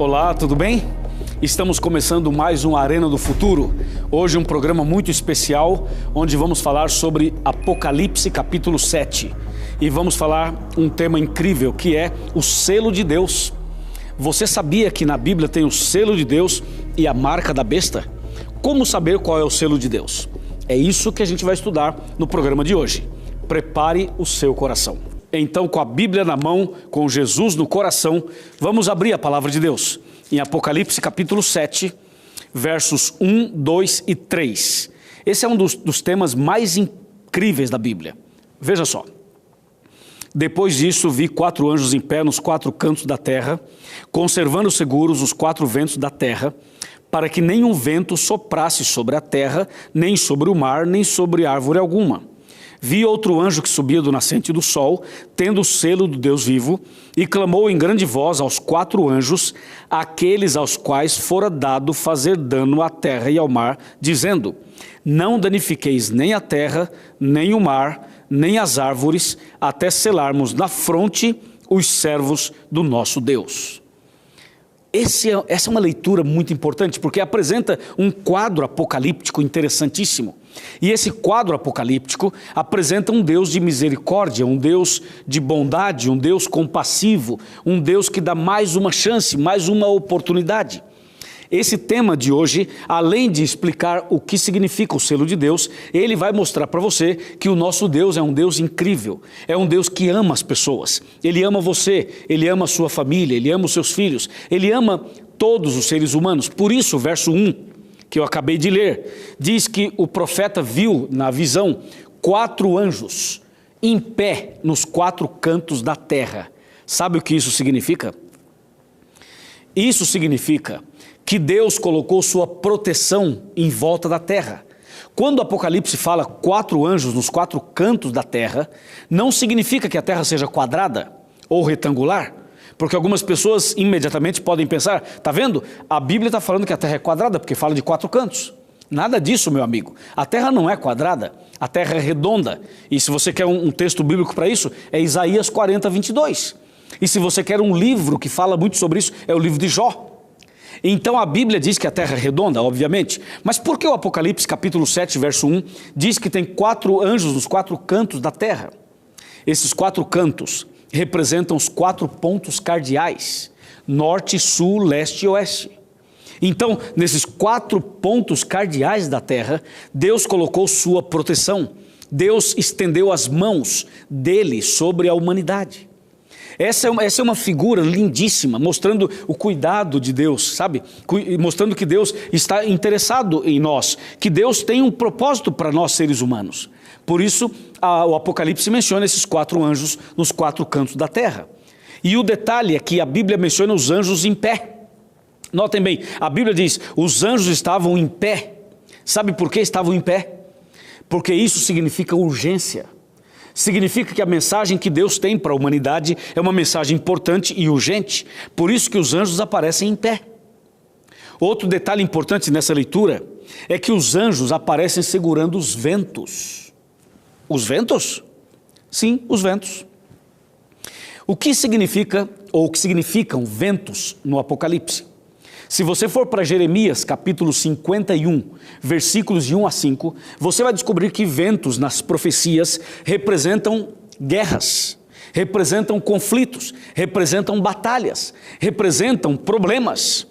Olá, tudo bem? Estamos começando mais um Arena do Futuro. Hoje um programa muito especial, onde vamos falar sobre Apocalipse capítulo 7. E vamos falar um tema incrível, que é o selo de Deus. Você sabia que na Bíblia tem o selo de Deus e a marca da besta? Como saber qual é o selo de Deus? É isso que a gente vai estudar no programa de hoje. Prepare o seu coração. Então, com a Bíblia na mão, com Jesus no coração, vamos abrir a palavra de Deus. Em Apocalipse capítulo 7, versos 1, 2 e 3. Esse é um dos temas mais incríveis da Bíblia. Veja só. Depois disso, vi 4 anjos em pé nos 4 cantos da terra, conservando seguros os 4 ventos da terra, para que nenhum vento soprasse sobre a terra, nem sobre o mar, nem sobre árvore alguma. Vi outro anjo que subia do nascente do sol, tendo o selo do Deus vivo, e clamou em grande voz aos 4 anjos, aqueles aos quais fora dado fazer dano à terra e ao mar, dizendo: não danifiqueis nem a terra, nem o mar, nem as árvores, até selarmos na fronte os servos do nosso Deus. Essa é uma leitura muito importante, porque apresenta um quadro apocalíptico interessantíssimo. E esse quadro apocalíptico apresenta um Deus de misericórdia, um Deus de bondade, um Deus compassivo, um Deus que dá mais uma chance, mais uma oportunidade. Esse tema de hoje, além de explicar o que significa o selo de Deus, ele vai mostrar para você que o nosso Deus é um Deus incrível, é um Deus que ama as pessoas, Ele ama você, Ele ama a sua família, Ele ama os seus filhos, Ele ama todos os seres humanos. Por isso, o verso 1, que eu acabei de ler, diz que o profeta viu na visão 4 anjos em pé nos 4 cantos da terra. Sabe o que isso significa? Isso significa que Deus colocou sua proteção em volta da terra. Quando o Apocalipse fala 4 anjos nos 4 cantos da terra, não significa que a terra seja quadrada ou retangular, porque algumas pessoas imediatamente podem pensar: tá vendo? A Bíblia está falando que a terra é quadrada porque fala de 4 cantos. Nada disso, meu amigo. A terra não é quadrada, a terra é redonda. E se você quer um texto bíblico para isso, é Isaías 40, 22. E se você quer um livro que fala muito sobre isso, é o livro de Jó. Então a Bíblia diz que a terra é redonda, obviamente, mas por que o Apocalipse capítulo 7, verso 1, diz que tem 4 anjos nos 4 cantos da terra? Esses 4 cantos representam os 4 pontos cardeais: norte, sul, leste e oeste. Então, nesses 4 pontos cardeais da terra, Deus colocou sua proteção. Deus estendeu as mãos dele sobre a humanidade. Essa é uma figura lindíssima, mostrando o cuidado de Deus, sabe? Mostrando que Deus está interessado em nós, que Deus tem um propósito para nós seres humanos. Por isso, o Apocalipse menciona esses 4 anjos nos 4 cantos da terra. E o detalhe é que a Bíblia menciona os anjos em pé. Notem bem, a Bíblia diz: os anjos estavam em pé. Sabe por que estavam em pé? Porque isso significa urgência. Significa que a mensagem que Deus tem para a humanidade é uma mensagem importante e urgente. Por isso que os anjos aparecem em pé. Outro detalhe importante nessa leitura é que os anjos aparecem segurando os ventos. Os ventos? Sim, os ventos. O que significa, ou o que significam ventos no Apocalipse? Se você for para Jeremias capítulo 51, versículos de 1 a 5, você vai descobrir que ventos nas profecias representam guerras, representam conflitos, representam batalhas, representam problemas.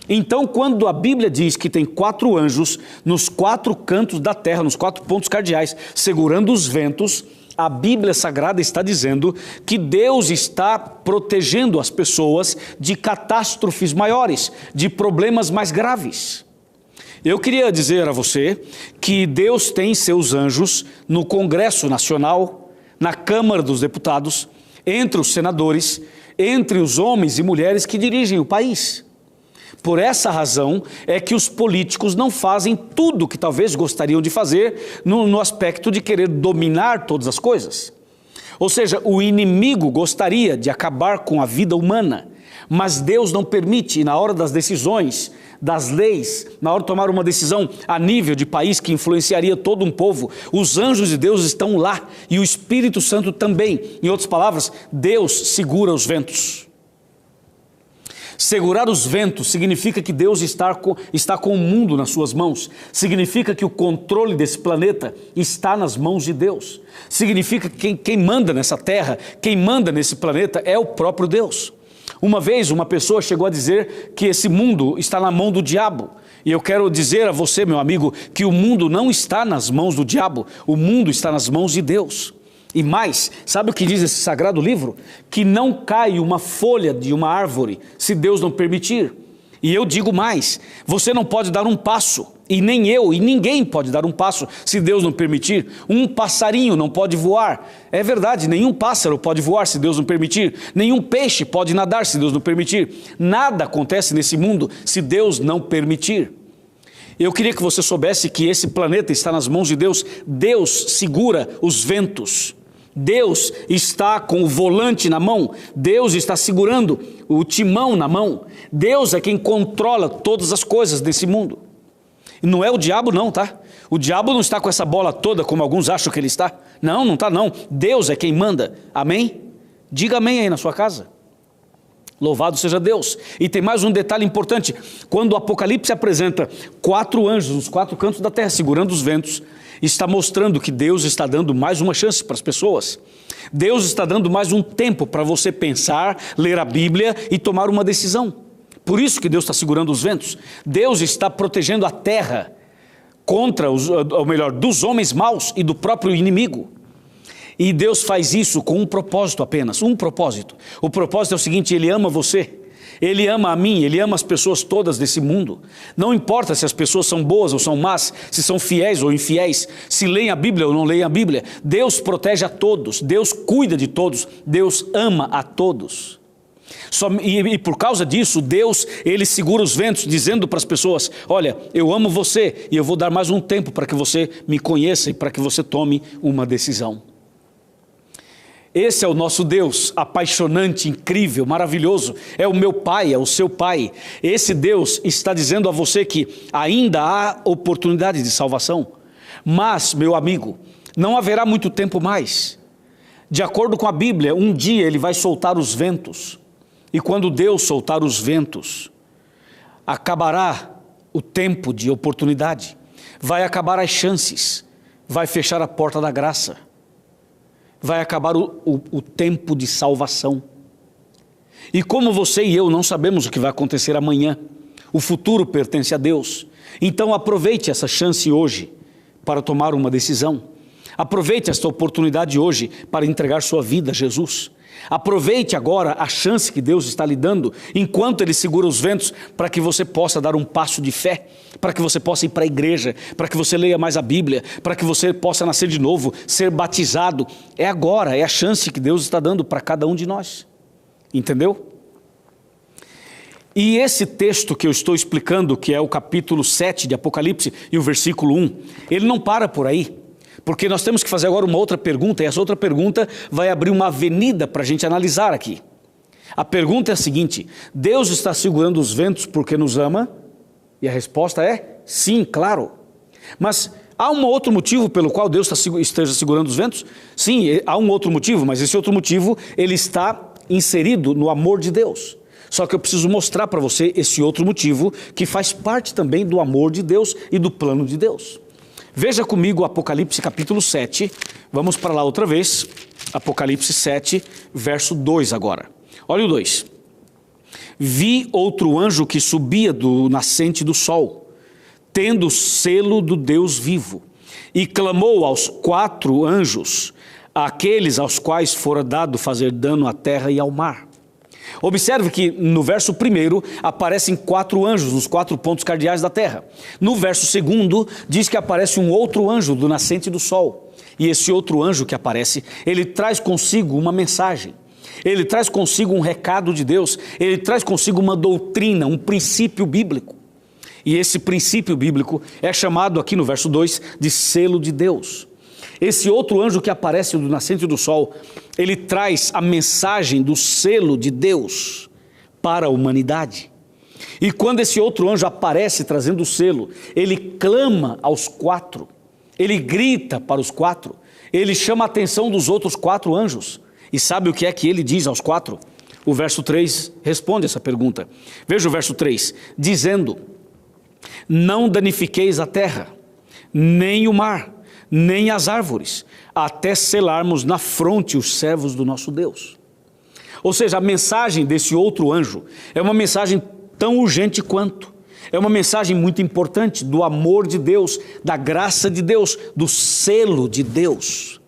Então, quando a Bíblia diz que tem 4 anjos nos 4 cantos da terra, nos 4 pontos cardeais, segurando os ventos, a Bíblia Sagrada está dizendo que Deus está protegendo as pessoas de catástrofes maiores, de problemas mais graves. Eu queria dizer a você que Deus tem seus anjos no Congresso Nacional, na Câmara dos Deputados, entre os senadores, entre os homens e mulheres que dirigem o país. Por essa razão é que os políticos não fazem tudo o que talvez gostariam de fazer no aspecto de querer dominar todas as coisas. Ou seja, o inimigo gostaria de acabar com a vida humana, mas Deus não permite. E na hora das decisões, das leis, na hora de tomar uma decisão a nível de país que influenciaria todo um povo, os anjos de Deus estão lá e o Espírito Santo também. Em outras palavras, Deus segura os ventos. Segurar os ventos significa que Deus está com o mundo nas suas mãos. Significa que o controle desse planeta está nas mãos de Deus. Significa que quem manda nessa terra, quem manda nesse planeta é o próprio Deus. Uma vez uma pessoa chegou a dizer que esse mundo está na mão do diabo. E eu quero dizer a você, meu amigo, que o mundo não está nas mãos do diabo, o mundo está nas mãos de Deus. E mais, sabe o que diz esse sagrado livro? Que não cai uma folha de uma árvore se Deus não permitir. E eu digo mais, você não pode dar um passo, e nem eu, e ninguém pode dar um passo se Deus não permitir. Um passarinho não pode voar. É verdade, nenhum pássaro pode voar se Deus não permitir. Nenhum peixe pode nadar se Deus não permitir. Nada acontece nesse mundo se Deus não permitir. Eu queria que você soubesse que esse planeta está nas mãos de Deus. Deus segura os ventos. Deus está com o volante na mão, Deus está segurando o timão na mão, Deus é quem controla todas as coisas desse mundo. E não é o diabo não, tá? O diabo não está com essa bola toda como alguns acham que ele está. Não, não está não. Deus é quem manda. Amém? Diga amém aí na sua casa. Louvado seja Deus. E tem mais um detalhe importante. Quando o Apocalipse apresenta 4 anjos nos 4 cantos da terra segurando os ventos, está mostrando que Deus está dando mais uma chance para as pessoas. Deus está dando mais um tempo para você pensar, ler a Bíblia e tomar uma decisão. Por isso que Deus está segurando os ventos. Deus está protegendo a terra contra, dos homens maus e do próprio inimigo. E Deus faz isso com um propósito apenas, um propósito. O propósito é o seguinte: Ele ama você. Ele ama a mim, Ele ama as pessoas todas desse mundo. Não importa se as pessoas são boas ou são más, se são fiéis ou infiéis, se leem a Bíblia ou não leem a Bíblia. Deus protege a todos, Deus cuida de todos, Deus ama a todos. E por causa disso, Deus, Ele segura os ventos, dizendo para as pessoas: olha, eu amo você e eu vou dar mais um tempo para que você me conheça e para que você tome uma decisão. Esse é o nosso Deus, apaixonante, incrível, maravilhoso. É o meu Pai, é o seu Pai. Esse Deus está dizendo a você que ainda há oportunidade de salvação. Mas, meu amigo, não haverá muito tempo mais. De acordo com a Bíblia, um dia Ele vai soltar os ventos. E quando Deus soltar os ventos, acabará o tempo de oportunidade. Vai acabar as chances. Vai fechar a porta da graça. Vai acabar o tempo de salvação. E como você e eu não sabemos o que vai acontecer amanhã, o futuro pertence a Deus. Então aproveite essa chance hoje para tomar uma decisão. Aproveite esta oportunidade hoje para entregar sua vida a Jesus. Aproveite agora a chance que Deus está lhe dando, enquanto Ele segura os ventos, para que você possa dar um passo de fé, para que você possa ir para a igreja, para que você leia mais a Bíblia, para que você possa nascer de novo, ser batizado. É agora, é a chance que Deus está dando para cada um de nós. Entendeu? E esse texto que eu estou explicando, que é o capítulo 7 de Apocalipse e o versículo 1, ele não para por aí. Porque nós temos que fazer agora uma outra pergunta, e essa outra pergunta vai abrir uma avenida para a gente analisar aqui. A pergunta é a seguinte: Deus está segurando os ventos porque nos ama? E a resposta é sim, claro. Mas há um outro motivo pelo qual Deus esteja segurando os ventos? Sim, há um outro motivo, mas esse outro motivo, ele está inserido no amor de Deus. Só que eu preciso mostrar para você esse outro motivo, que faz parte também do amor de Deus e do plano de Deus. Veja comigo Apocalipse capítulo 7, vamos para lá outra vez, Apocalipse 7, verso 2 agora. Olha o 2. Vi outro anjo que subia do nascente do sol, tendo o selo do Deus vivo, e clamou aos 4 anjos, aqueles aos quais fora dado fazer dano à terra e ao mar. Observe que no verso 1 aparecem 4 anjos nos 4 pontos cardeais da terra. No verso 2 diz que aparece um outro anjo do nascente do sol. E esse outro anjo que aparece, ele traz consigo uma mensagem. Ele traz consigo um recado de Deus. Ele traz consigo uma doutrina, um princípio bíblico. E esse princípio bíblico é chamado aqui no verso 2 de selo de Deus. Esse outro anjo que aparece do nascente do sol, ele traz a mensagem do selo de Deus para a humanidade. E quando esse outro anjo aparece trazendo o selo, ele clama aos 4, ele grita para os 4, ele chama a atenção dos outros 4 anjos. E sabe o que é que ele diz aos 4? O verso 3 responde essa pergunta. Veja o verso 3, dizendo: não danifiqueis a terra, nem o mar, nem as árvores, até selarmos na fronte os servos do nosso Deus. Ou seja, a mensagem desse outro anjo é uma mensagem tão urgente quanto. É uma mensagem muito importante do amor de Deus, da graça de Deus, do selo de Deus.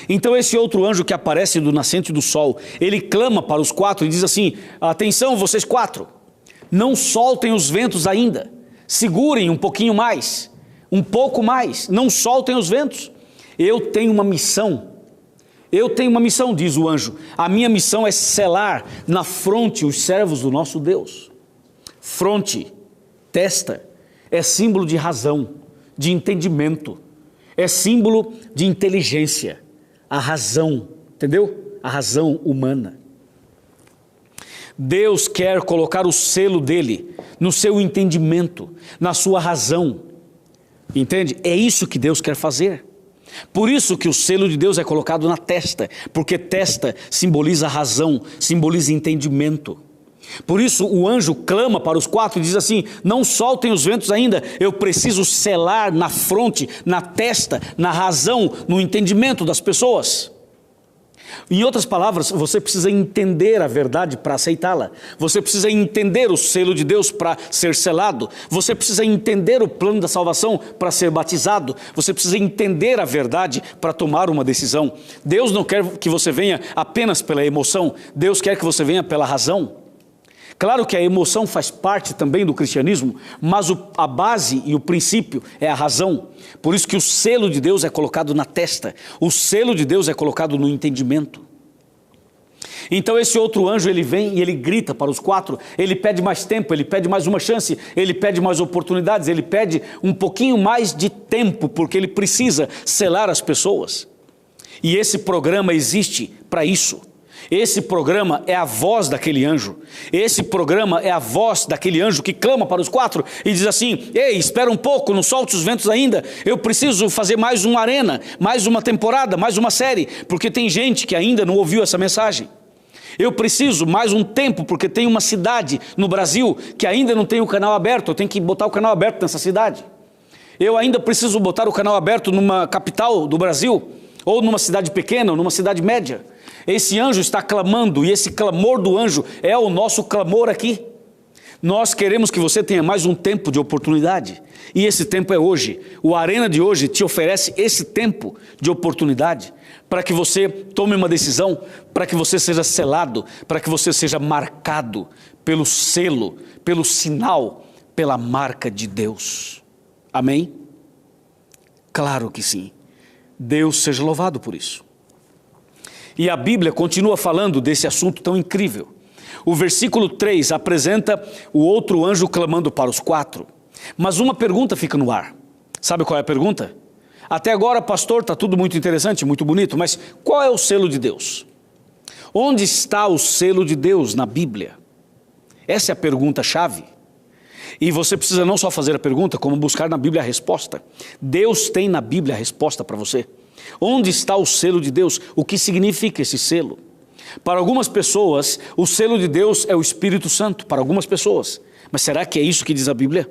Então esse outro anjo que aparece do nascente do sol, ele clama para os quatro e diz assim: atenção vocês quatro, não soltem os ventos ainda, segurem um pouquinho mais, um pouco mais, não soltem os ventos. Eu tenho uma missão, diz o anjo, a minha missão é selar na fronte os servos do nosso Deus. Fronte, testa, é símbolo de razão, de entendimento, é símbolo de inteligência, a razão, entendeu? A razão humana. Deus quer colocar o selo dele no seu entendimento, na sua razão, entende? É isso que Deus quer fazer. Por isso que o selo de Deus é colocado na testa, porque testa simboliza razão, simboliza entendimento. Por isso o anjo clama para os quatro e diz assim: não soltem os ventos ainda, eu preciso selar na fronte, na testa, na razão, no entendimento das pessoas. Em outras palavras, você precisa entender a verdade para aceitá-la. Você precisa entender o selo de Deus para ser selado. Você precisa entender o plano da salvação para ser batizado. Você precisa entender a verdade para tomar uma decisão. Deus não quer que você venha apenas pela emoção. Deus quer que você venha pela razão. Claro que a emoção faz parte também do cristianismo, mas a base e o princípio é a razão. Por isso que o selo de Deus é colocado na testa, o selo de Deus é colocado no entendimento. Então esse outro anjo, ele vem e ele grita para os quatro, ele pede mais tempo, ele pede mais uma chance, ele pede mais oportunidades, ele pede um pouquinho mais de tempo, porque ele precisa selar as pessoas. E esse programa existe para isso. Esse programa é a voz daquele anjo. Esse programa é a voz daquele anjo que clama para os quatro e diz assim: ei, espera um pouco, não solte os ventos ainda. Eu preciso fazer mais uma arena, mais uma temporada, mais uma série, porque tem gente que ainda não ouviu essa mensagem. Eu preciso mais um tempo, porque tem uma cidade no Brasil que ainda não tem o canal aberto. Eu tenho que botar o canal aberto nessa cidade. Eu ainda preciso botar o canal aberto numa capital do Brasil, ou numa cidade pequena, ou numa cidade média. Esse anjo está clamando, e esse clamor do anjo é o nosso clamor aqui. Nós queremos que você tenha mais um tempo de oportunidade, e esse tempo é hoje. O Arena de hoje te oferece esse tempo de oportunidade, para que você tome uma decisão, para que você seja selado, para que você seja marcado pelo selo, pelo sinal, pela marca de Deus. Amém? Claro que sim. Deus seja louvado por isso. E a Bíblia continua falando desse assunto tão incrível. O versículo 3 apresenta o outro anjo clamando para os quatro. Mas uma pergunta fica no ar. Sabe qual é a pergunta? Até agora, pastor, está tudo muito interessante, muito bonito, mas qual é o selo de Deus? Onde está o selo de Deus na Bíblia? Essa é a pergunta-chave. E você precisa não só fazer a pergunta, como buscar na Bíblia a resposta. Deus tem na Bíblia a resposta para você. Onde está o selo de Deus? O que significa esse selo? Para algumas pessoas, o selo de Deus é o Espírito Santo, para algumas pessoas. Mas será que é isso que diz a Bíblia?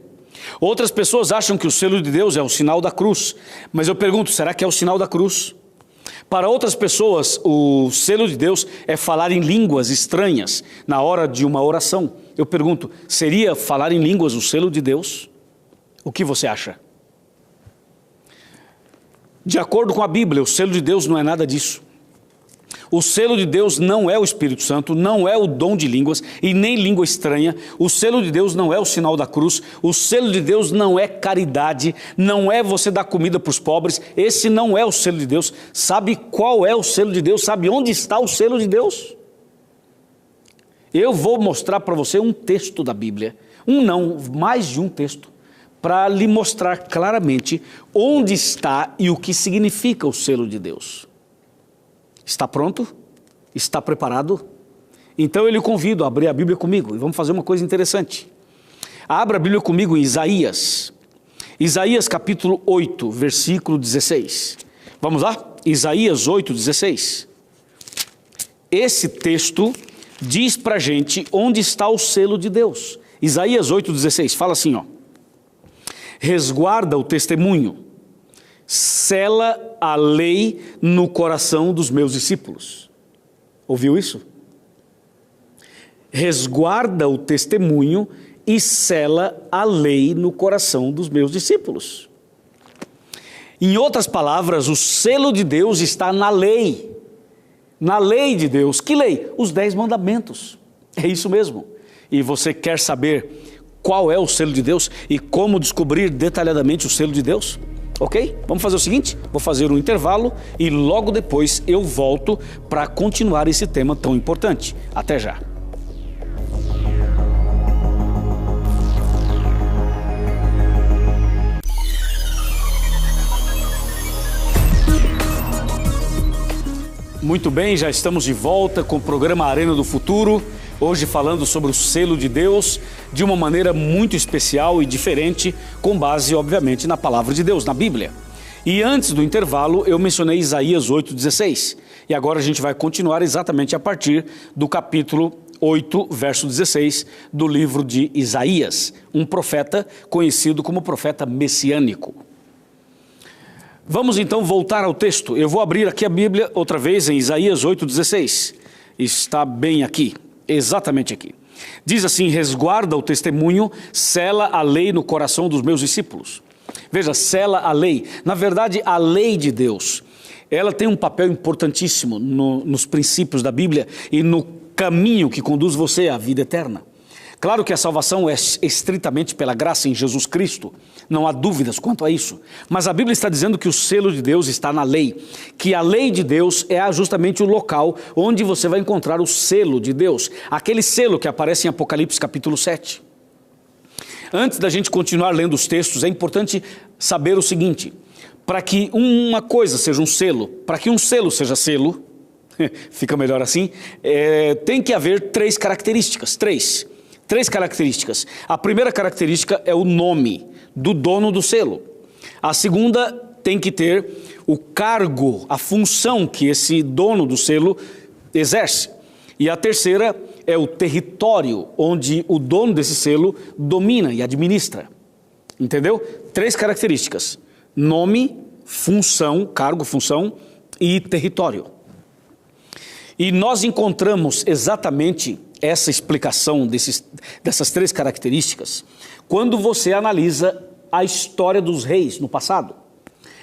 Outras pessoas acham que o selo de Deus é o sinal da cruz. Mas eu pergunto, será que é o sinal da cruz? Para outras pessoas, o selo de Deus é falar em línguas estranhas na hora de uma oração. Eu pergunto, seria falar em línguas o selo de Deus? O que você acha? De acordo com a Bíblia, o selo de Deus não é nada disso. O selo de Deus não é o Espírito Santo, não é o dom de línguas e nem língua estranha. O selo de Deus não é o sinal da cruz. O selo de Deus não é caridade, não é você dar comida para os pobres. Esse não é o selo de Deus. Sabe qual é o selo de Deus? Sabe onde está o selo de Deus? Eu vou mostrar para você um texto da Bíblia, mais de um texto, para lhe mostrar claramente onde está e o que significa o selo de Deus. Está pronto? Está preparado? Então eu lhe convido a abrir a Bíblia comigo e vamos fazer uma coisa interessante. Abra a Bíblia comigo em Isaías. Isaías capítulo 8, versículo 16. Vamos lá? Isaías 8, 16. Esse texto diz pra gente onde está o selo de Deus. Isaías 8,16 fala assim, ó: resguarda o testemunho, sela a lei no coração dos meus discípulos. Ouviu isso? Resguarda o testemunho e sela a lei no coração dos meus discípulos. Em outras palavras, o selo de Deus está na lei de Deus. Que lei? Os 10 mandamentos. É isso mesmo. E você quer saber qual é o selo de Deus e como descobrir detalhadamente o selo de Deus? Ok? Vamos fazer o seguinte, vou fazer um intervalo e logo depois eu volto para continuar esse tema tão importante. Até já. Muito bem, já estamos de volta com o programa Arena do Futuro, hoje falando sobre o selo de Deus de uma maneira muito especial e diferente, com base, obviamente, na palavra de Deus, na Bíblia. E antes do intervalo, eu mencionei Isaías 8,16, e agora a gente vai continuar exatamente a partir do capítulo 8, verso 16, do livro de Isaías, um profeta conhecido como profeta messiânico. Vamos então voltar ao texto. Eu vou abrir aqui a Bíblia outra vez em Isaías 8,16. Está bem aqui, exatamente aqui. Diz assim: resguarda o testemunho, sela a lei no coração dos meus discípulos. Veja, sela a lei. Na verdade, a lei de Deus, ela tem um papel importantíssimo nos princípios da Bíblia e no caminho que conduz você à vida eterna. Claro que a salvação é estritamente pela graça em Jesus Cristo, não há dúvidas quanto a isso. Mas a Bíblia está dizendo que o selo de Deus está na lei, que a lei de Deus é justamente o local onde você vai encontrar o selo de Deus, aquele selo que aparece em Apocalipse capítulo 7. Antes da gente continuar lendo os textos, é importante saber o seguinte: para que uma coisa seja um selo, para que um selo seja selo, fica melhor assim, tem que haver três características, Três características. A primeira característica é o nome do dono do selo. A segunda tem que ter o cargo, a função que esse dono do selo exerce. E a terceira é o território onde o dono desse selo domina e administra. Entendeu? Três características: nome, função, cargo, função e território. E nós encontramos exatamente essa explicação dessas três características quando você analisa a história dos reis no passado.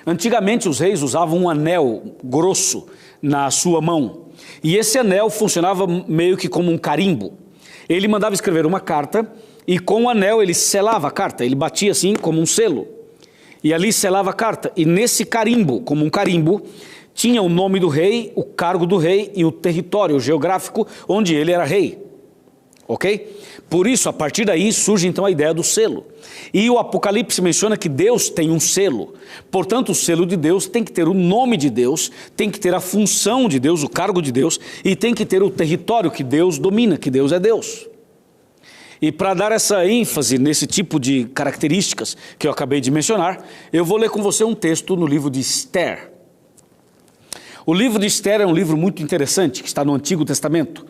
Antigamente os reis usavam um anel grosso na sua mão, e esse anel funcionava meio que como um carimbo. Ele mandava escrever uma carta e com o anel ele selava a carta, ele batia assim como um selo e ali selava a carta, e nesse carimbo, como um carimbo, tinha o nome do rei, o cargo do rei e o território geográfico onde ele era rei. Ok? Por isso, a partir daí surge então a ideia do selo. E o Apocalipse menciona que Deus tem um selo. Portanto, o selo de Deus tem que ter o nome de Deus, tem que ter a função de Deus, o cargo de Deus, e tem que ter o território que Deus domina, que Deus é Deus. E para dar essa ênfase nesse tipo de características que eu acabei de mencionar, eu vou ler com você um texto no livro de Esther. O livro de Esther é um livro muito interessante, que está no Antigo Testamento.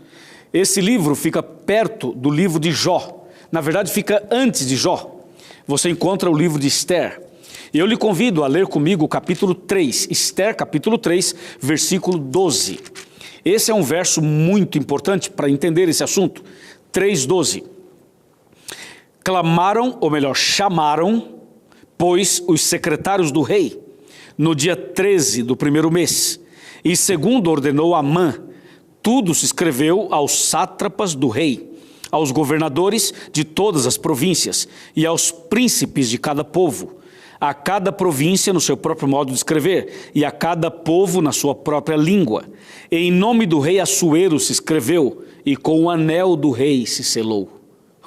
Esse livro fica perto do livro de Jó. Na verdade, fica antes de Jó. Você encontra o livro de Esther. E eu lhe convido a ler comigo o capítulo 3, Esther capítulo 3, versículo 12. Esse é um verso muito importante para entender esse assunto. 3:12. Clamaram, ou melhor, chamaram, pois, os secretários do rei, no dia 13 do primeiro mês, e segundo ordenou Amã, tudo se escreveu aos sátrapas do rei, aos governadores de todas as províncias e aos príncipes de cada povo, a cada província no seu próprio modo de escrever e a cada povo na sua própria língua. E em nome do rei Assuero se escreveu e com o anel do rei se selou.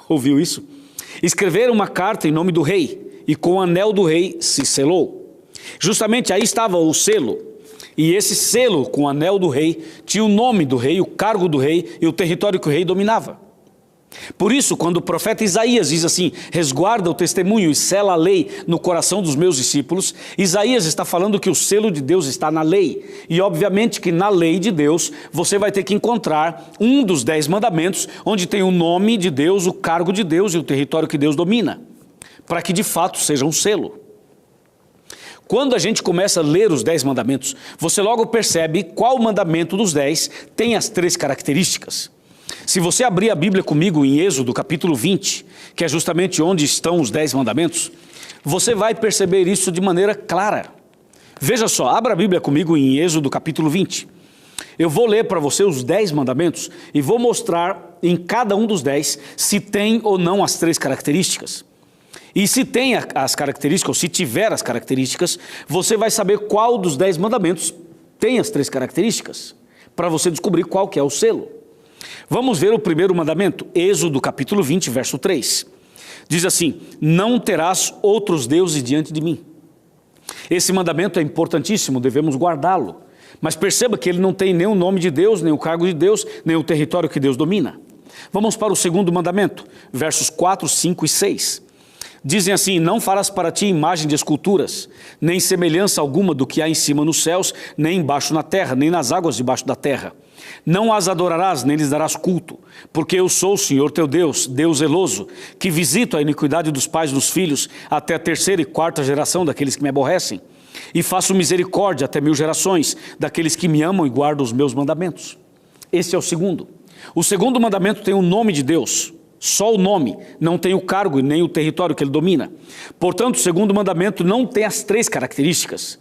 Ouviu isso? Escreveram uma carta em nome do rei e com o anel do rei se selou. Justamente aí estava o selo. E esse selo com o anel do rei tinha o nome do rei, o cargo do rei e o território que o rei dominava. Por isso, quando o profeta Isaías diz assim, resguarda o testemunho e sela a lei no coração dos meus discípulos, Isaías está falando que o selo de Deus está na lei. E obviamente que na lei de Deus, você vai ter que encontrar um dos 10 mandamentos, onde tem o nome de Deus, o cargo de Deus e o território que Deus domina, para que de fato seja um selo. Quando a gente começa a ler os 10 mandamentos, você logo percebe qual mandamento dos 10 tem as 3 características. Se você abrir a Bíblia comigo em Êxodo capítulo 20, que é justamente onde estão os 10 mandamentos, você vai perceber isso de maneira clara. Veja só, abra a Bíblia comigo em Êxodo capítulo 20. Eu vou ler para você os 10 mandamentos e vou mostrar em cada um dos 10 se tem ou não as 3 características. E se tem as características, ou se tiver as características, você vai saber qual dos 10 mandamentos tem as 3 características, para você descobrir qual que é o selo. Vamos ver o primeiro mandamento, Êxodo capítulo 20, verso 3. Diz assim, não terás outros deuses diante de mim. Esse mandamento é importantíssimo, devemos guardá-lo. Mas perceba que ele não tem nem o nome de Deus, nem o cargo de Deus, nem o território que Deus domina. Vamos para o segundo mandamento, versos 4, 5 e 6. Dizem assim, não farás para ti imagem de esculturas, nem semelhança alguma do que há em cima nos céus, nem embaixo na terra, nem nas águas debaixo da terra. Não as adorarás, nem lhes darás culto, porque eu sou o Senhor teu Deus, Deus zeloso, que visito a iniquidade dos pais dos filhos, até a 3ª e 4ª geração daqueles que me aborrecem, e faço misericórdia até 1000 gerações, daqueles que me amam e guardam os meus mandamentos. Esse é o segundo. O segundo mandamento tem o nome de Deus, só o nome, não tem o cargo e nem o território que ele domina. Portanto, o segundo mandamento não tem as 3 características.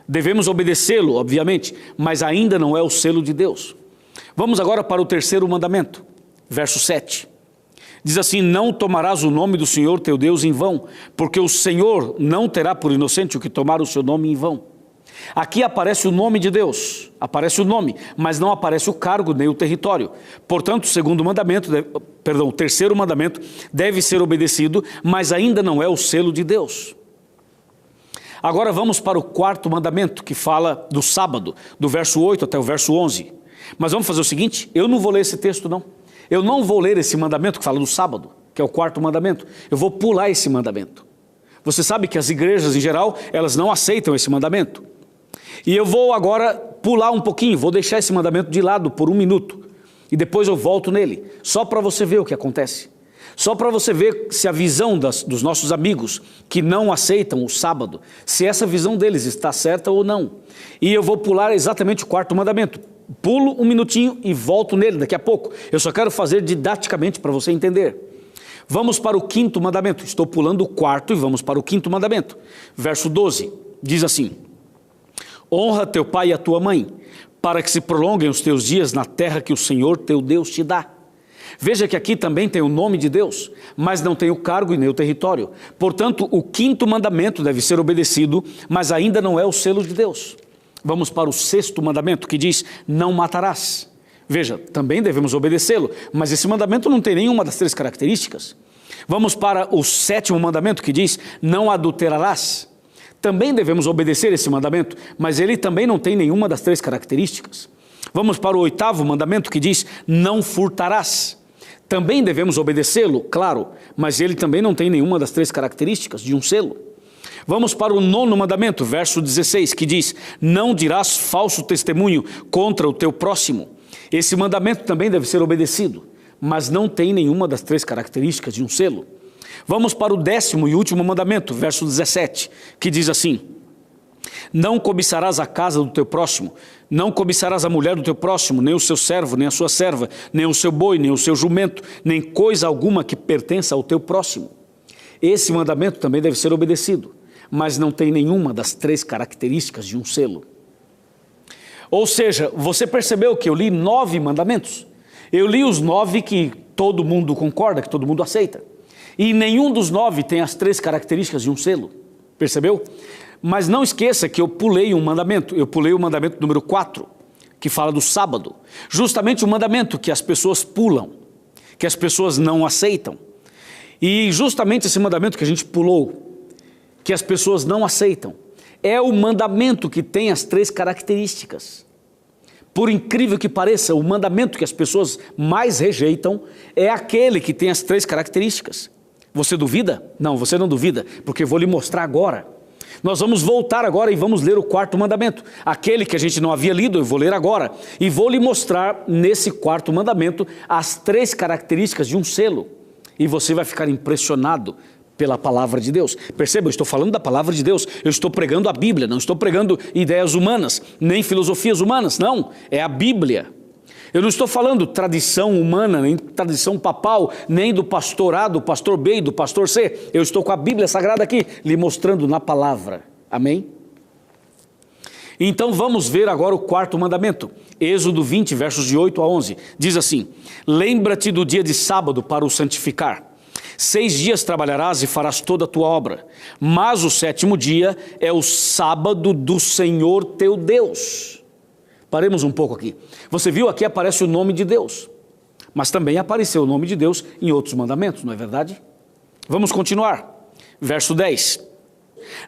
Devemos obedecê-lo, obviamente, mas ainda não é o selo de Deus. Vamos agora para o terceiro mandamento, verso 7. Diz assim, não tomarás o nome do Senhor teu Deus em vão, porque o Senhor não terá por inocente o que tomar o seu nome em vão. Aqui aparece o nome de Deus, aparece o nome, mas não aparece o cargo nem o território. Portanto, o terceiro mandamento deve ser obedecido, mas ainda não é o selo de Deus. Agora vamos para o 4º mandamento, que fala do sábado, do verso 8 até o verso 11. Mas vamos fazer o seguinte, eu não vou ler esse texto não. Eu não vou ler esse mandamento que fala do sábado, que é o 4º mandamento. Eu vou pular esse mandamento. Você sabe que as igrejas em geral, elas não aceitam esse mandamento. E eu vou agora pular um pouquinho, vou deixar esse mandamento de lado por 1 minuto. E depois eu volto nele, só para você ver o que acontece. Só para você ver se a visão dos nossos amigos que não aceitam o sábado, se essa visão deles está certa ou não. E eu vou pular exatamente o 4º mandamento. Pulo 1 minutinho e volto nele daqui a pouco. Eu só quero fazer didaticamente para você entender. Vamos para o 5º mandamento. Estou pulando o 4º e vamos para o 5º mandamento. Verso 12, diz assim, honra teu pai e a tua mãe, para que se prolonguem os teus dias na terra que o Senhor teu Deus te dá. Veja que aqui também tem o nome de Deus, mas não tem o cargo e nem o território. Portanto, o 5º mandamento deve ser obedecido, mas ainda não é o selo de Deus. Vamos para o 6º mandamento, que diz, não matarás. Veja, também devemos obedecê-lo, mas esse mandamento não tem nenhuma das 3 características. Vamos para o 7º mandamento, que diz, não adulterarás. Também devemos obedecer esse mandamento, mas ele também não tem nenhuma das 3 características. Vamos para o 8º mandamento, que diz, não furtarás. Também devemos obedecê-lo, claro, mas ele também não tem nenhuma das 3 características de um selo. Vamos para o 9º mandamento, verso 16, que diz, não dirás falso testemunho contra o teu próximo. Esse mandamento também deve ser obedecido, mas não tem nenhuma das 3 características de um selo. Vamos para o 10º e último mandamento, verso 17, que diz assim, não cobiçarás a casa do teu próximo, não cobiçarás a mulher do teu próximo, nem o seu servo, nem a sua serva, nem o seu boi, nem o seu jumento, nem coisa alguma que pertença ao teu próximo. Esse mandamento também deve ser obedecido, mas não tem nenhuma das 3 características de um selo. Ou seja, você percebeu que eu li 9 mandamentos? Eu li os 9 que todo mundo concorda, que todo mundo aceita. E nenhum dos 9 tem as 3 características de um selo. Percebeu? Mas não esqueça que eu pulei um mandamento. Eu pulei o mandamento número 4, que fala do sábado. Justamente o mandamento que as pessoas pulam, que as pessoas não aceitam. E justamente esse mandamento que a gente pulou, que as pessoas não aceitam, é o mandamento que tem as 3 características. Por incrível que pareça, o mandamento que as pessoas mais rejeitam é aquele que tem as 3 características. Você duvida? Não, você não duvida, porque eu vou lhe mostrar agora. Nós vamos voltar agora e vamos ler o 4º mandamento. Aquele que a gente não havia lido, eu vou ler agora. E vou lhe mostrar nesse 4º mandamento as 3 características de um selo. E você vai ficar impressionado pela palavra de Deus. Perceba, eu estou falando da palavra de Deus. Eu estou pregando a Bíblia, não estou pregando ideias humanas, nem filosofias humanas, não. É a Bíblia. Eu não estou falando tradição humana, nem tradição papal, nem do pastor A, do pastor B, do pastor C. Eu estou com a Bíblia Sagrada aqui, lhe mostrando na palavra. Amém? Então vamos ver agora o 4º mandamento. Êxodo 20, versos de 8 a 11. Diz assim: lembra-te do dia de sábado para o santificar. 6 dias trabalharás e farás toda a tua obra. Mas o 7º dia é o sábado do Senhor teu Deus. Paremos um pouco aqui. Você viu aqui aparece o nome de Deus, mas também apareceu o nome de Deus em outros mandamentos, não é verdade? Vamos continuar. Verso 10.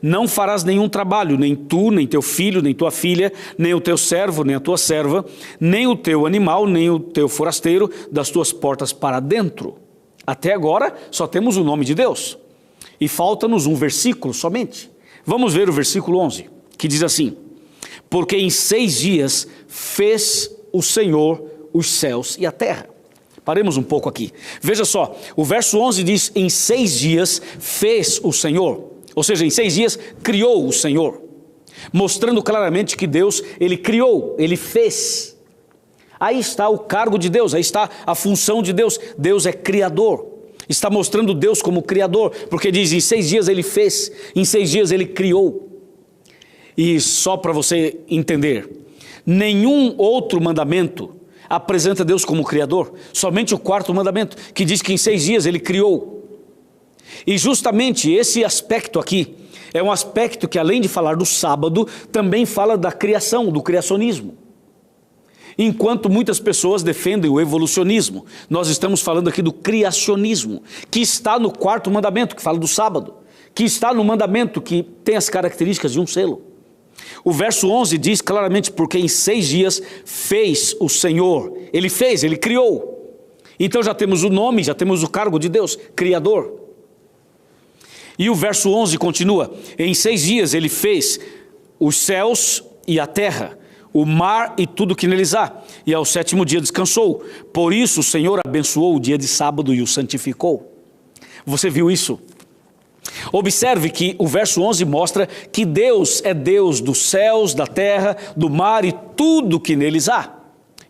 Não farás nenhum trabalho, nem tu, nem teu filho, nem tua filha, nem o teu servo, nem a tua serva, nem o teu animal, nem o teu forasteiro, das tuas portas para dentro. Até agora só temos o nome de Deus. E falta-nos um versículo somente. Vamos ver o versículo 11, que diz assim: porque em 6 dias fez o Senhor os céus e a terra. Paremos um pouco aqui. Veja só, o verso 11 diz: em 6 dias fez o Senhor. Ou seja, em 6 dias criou o Senhor. Mostrando claramente que Deus, Ele criou, Ele fez. Aí está o cargo de Deus, aí está a função de Deus. Deus é criador. Está mostrando Deus como criador, porque diz: em 6 dias Ele fez, em 6 dias Ele criou. E só para você entender, nenhum outro mandamento apresenta Deus como criador, somente o 4º mandamento, que diz que em 6 dias Ele criou. E justamente esse aspecto aqui é um aspecto que, além de falar do sábado, também fala da criação, do criacionismo. Enquanto muitas pessoas defendem o evolucionismo, nós estamos falando aqui do criacionismo, que está no 4º mandamento, que fala do sábado, que está no mandamento que tem as características de um selo. O verso 11 diz claramente: porque em 6 dias fez o Senhor. Ele fez, Ele criou. Então já temos o nome, já temos o cargo de Deus, Criador. E o verso 11 continua: em 6 dias Ele fez os céus e a terra, o mar e tudo que neles há, e ao 7º dia descansou. Por isso o Senhor abençoou o dia de sábado e o santificou. Você viu isso? Observe que o verso 11 mostra que Deus é Deus dos céus, da terra, do mar e tudo que neles há.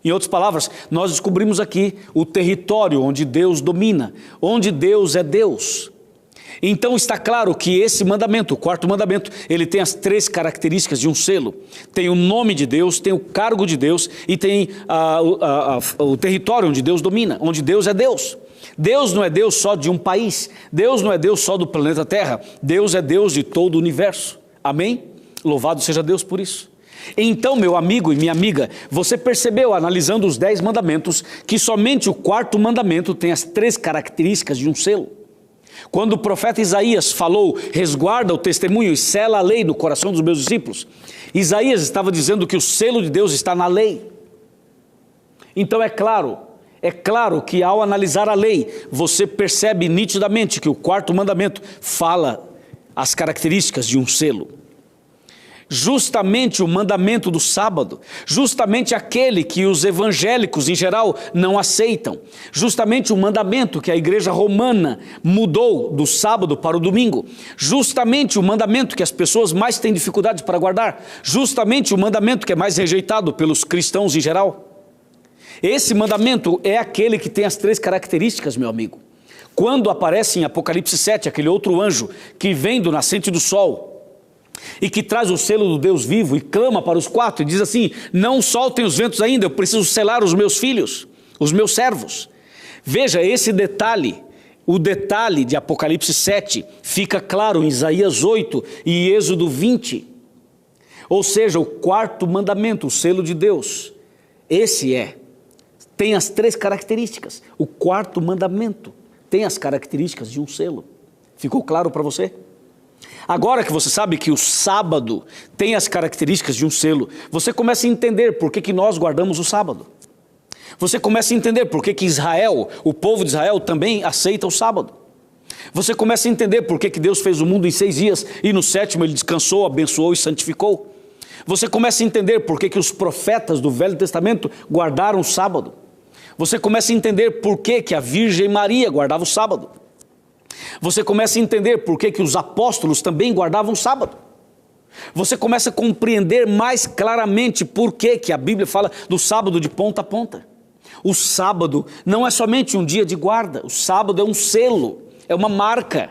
Em outras palavras, nós descobrimos aqui o território onde Deus domina, onde Deus é Deus. Então está claro que esse mandamento, o 4º mandamento, ele tem as 3 características de um selo. Tem o nome de Deus, tem o cargo de Deus e tem o território onde Deus domina, onde Deus é Deus. Deus não é Deus só de um país, Deus não é Deus só do planeta Terra, Deus é Deus de todo o universo. Amém? Louvado seja Deus por isso. Então, meu amigo e minha amiga, você percebeu, analisando os 10 mandamentos, que somente o 4º mandamento tem as 3 características de um selo. Quando o profeta Isaías falou: resguarda o testemunho e sela a lei no coração dos meus discípulos, Isaías estava dizendo que o selo de Deus está na lei. Então é claro que ao analisar a lei, você percebe nitidamente que o 4º mandamento fala as características de um selo. Justamente o mandamento do sábado, justamente aquele que os evangélicos em geral não aceitam, justamente o mandamento que a igreja romana mudou do sábado para o domingo, justamente o mandamento que as pessoas mais têm dificuldade para guardar, justamente o mandamento que é mais rejeitado pelos cristãos em geral. Esse mandamento é aquele que tem as 3 características, meu amigo. Quando aparece em Apocalipse 7, aquele outro anjo que vem do nascente do sol e que traz o selo do Deus vivo e clama para os 4 e diz assim: não soltem os ventos ainda, eu preciso selar os meus filhos, os meus servos. Veja esse detalhe, o detalhe de Apocalipse 7 fica claro em Isaías 8 e Êxodo 20. Ou seja, o 4º mandamento, o selo de Deus, tem as 3 características. O 4º mandamento tem as características de um selo. Ficou claro para você? Agora que você sabe que o sábado tem as características de um selo, você começa a entender por que nós guardamos o sábado. Você começa a entender por que Israel, o povo de Israel, também aceita o sábado. Você começa a entender por que Deus fez o mundo em 6 dias e no 7º ele descansou, abençoou e santificou. Você começa a entender por que os profetas do Velho Testamento guardaram o sábado. Você começa a entender por que a Virgem Maria guardava o sábado. Você começa a entender por que os apóstolos também guardavam o sábado. Você começa a compreender mais claramente por que a Bíblia fala do sábado de ponta a ponta. O sábado não é somente um dia de guarda, o sábado é um selo, é uma marca,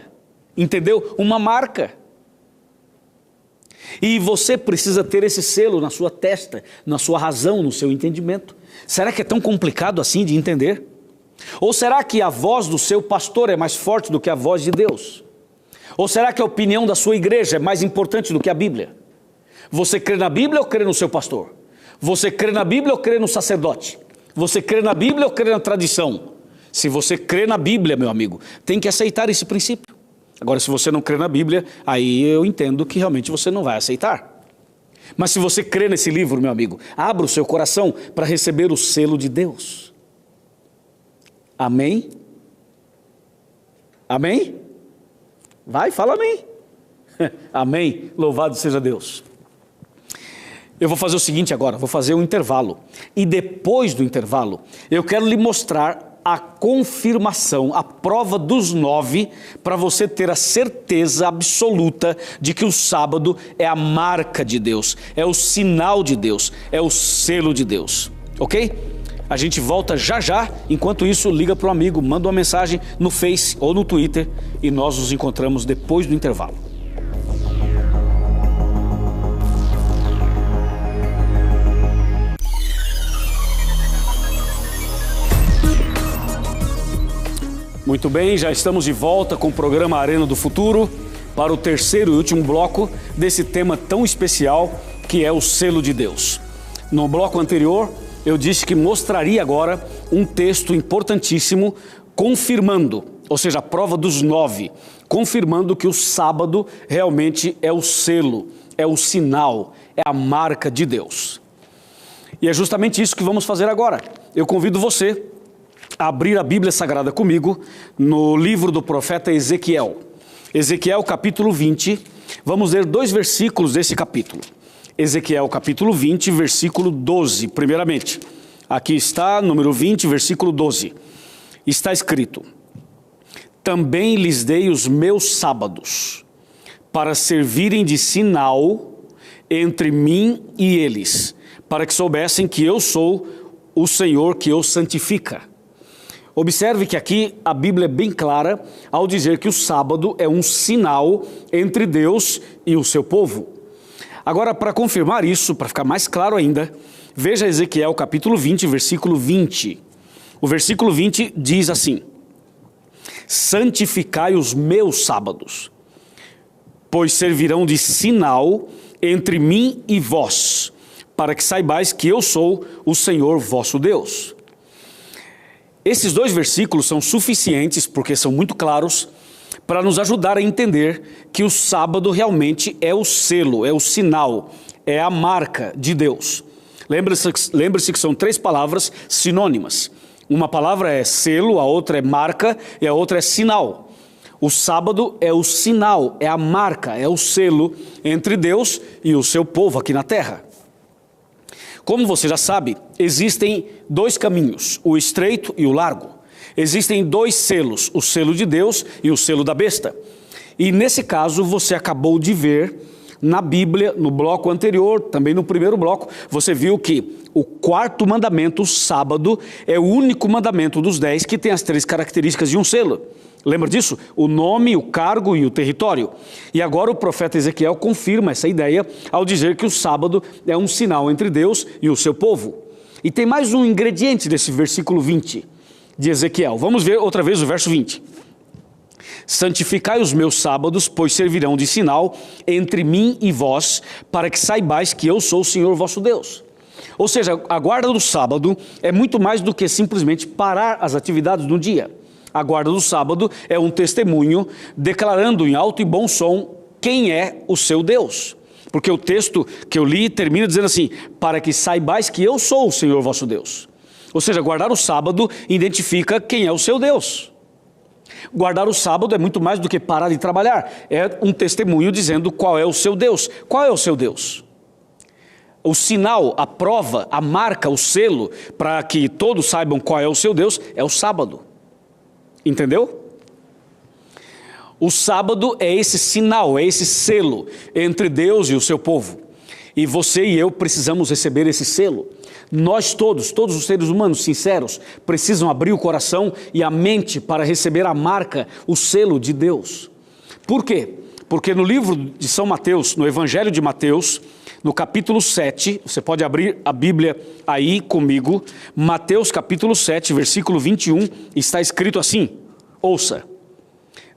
entendeu? Uma marca. E você precisa ter esse selo na sua testa, na sua razão, no seu entendimento. Será que é tão complicado assim de entender? Ou será que a voz do seu pastor é mais forte do que a voz de Deus? Ou será que a opinião da sua igreja é mais importante do que a Bíblia? Você crê na Bíblia ou crê no seu pastor? Você crê na Bíblia ou crê no sacerdote? Você crê na Bíblia ou crê na tradição? Se você crê na Bíblia, meu amigo, tem que aceitar esse princípio. Agora, se você não crê na Bíblia, aí eu entendo que realmente você não vai aceitar. Mas se você crê nesse livro, meu amigo, abra o seu coração para receber o selo de Deus. Amém? Amém? Vai, fala amém. Amém, louvado seja Deus. Eu vou fazer o seguinte agora, vou fazer um intervalo. E depois do intervalo, eu quero lhe mostrar a confirmação, a prova dos 9, para você ter a certeza absoluta de que o sábado é a marca de Deus, é o sinal de Deus, é o selo de Deus, ok? A gente volta já já, enquanto isso liga para um amigo, manda uma mensagem no Face ou no Twitter e nós nos encontramos depois do intervalo. Muito bem, já estamos de volta com o programa Arena do Futuro para o terceiro e último bloco desse tema tão especial que é o selo de Deus. No bloco anterior, eu disse que mostraria agora um texto importantíssimo confirmando, ou seja, a prova dos 9, confirmando que o sábado realmente é o selo, é o sinal, é a marca de Deus. E é justamente isso que vamos fazer agora. Eu convido você a abrir a Bíblia Sagrada comigo no livro do profeta Ezequiel. Ezequiel capítulo 20, vamos ler 2 versículos desse capítulo. Ezequiel capítulo 20, versículo 12, primeiramente. Aqui está, número 20, versículo 12. Está escrito: também lhes dei os meus sábados, para servirem de sinal entre mim e eles, para que soubessem que eu sou o Senhor que os santifica. Observe que aqui a Bíblia é bem clara ao dizer que o sábado é um sinal entre Deus e o seu povo. Agora, para confirmar isso, para ficar mais claro ainda, veja Ezequiel capítulo 20, versículo 20. O versículo 20 diz assim: santificai os meus sábados, pois servirão de sinal entre mim e vós, para que saibais que eu sou o Senhor vosso Deus. Esses 2 versículos são suficientes, porque são muito claros, para nos ajudar a entender que o sábado realmente é o selo, é o sinal, é a marca de Deus. Lembre-se que são 3 palavras sinônimas. Uma palavra é selo, a outra é marca e a outra é sinal. O sábado é o sinal, é a marca, é o selo entre Deus e o seu povo aqui na terra. Como você já sabe, existem 2 caminhos, o estreito e o largo. Existem 2 selos, o selo de Deus e o selo da besta. E nesse caso você acabou de ver na Bíblia, no bloco anterior, também no primeiro bloco, você viu que o 4º mandamento, o sábado, é o único mandamento dos 10 que tem as 3 características de um selo. Lembra disso? O nome, o cargo e o território. E agora o profeta Ezequiel confirma essa ideia ao dizer que o sábado é um sinal entre Deus e o seu povo. E tem mais um ingrediente desse versículo 20 de Ezequiel. Vamos ver outra vez o verso 20. Santificai os meus sábados, pois servirão de sinal entre mim e vós, para que saibais que eu sou o Senhor vosso Deus. Ou seja, a guarda do sábado é muito mais do que simplesmente parar as atividades do dia. A guarda do sábado é um testemunho declarando em alto e bom som quem é o seu Deus. Porque o texto que eu li termina dizendo assim: para que saibais que eu sou o Senhor vosso Deus. Ou seja, guardar o sábado identifica quem é o seu Deus. Guardar o sábado é muito mais do que parar de trabalhar. É um testemunho dizendo qual é o seu Deus. Qual é o seu Deus? O sinal, a prova, a marca, o selo, para que todos saibam qual é o seu Deus, é o sábado. Entendeu? O sábado é esse sinal, é esse selo entre Deus e o seu povo. E você e eu precisamos receber esse selo. Nós todos os seres humanos sinceros, precisam abrir o coração e a mente para receber a marca, o selo de Deus. Por quê? Porque no livro de São Mateus, no Evangelho de Mateus, no capítulo 7, você pode abrir a Bíblia aí comigo, Mateus capítulo 7, versículo 21, está escrito assim: ouça,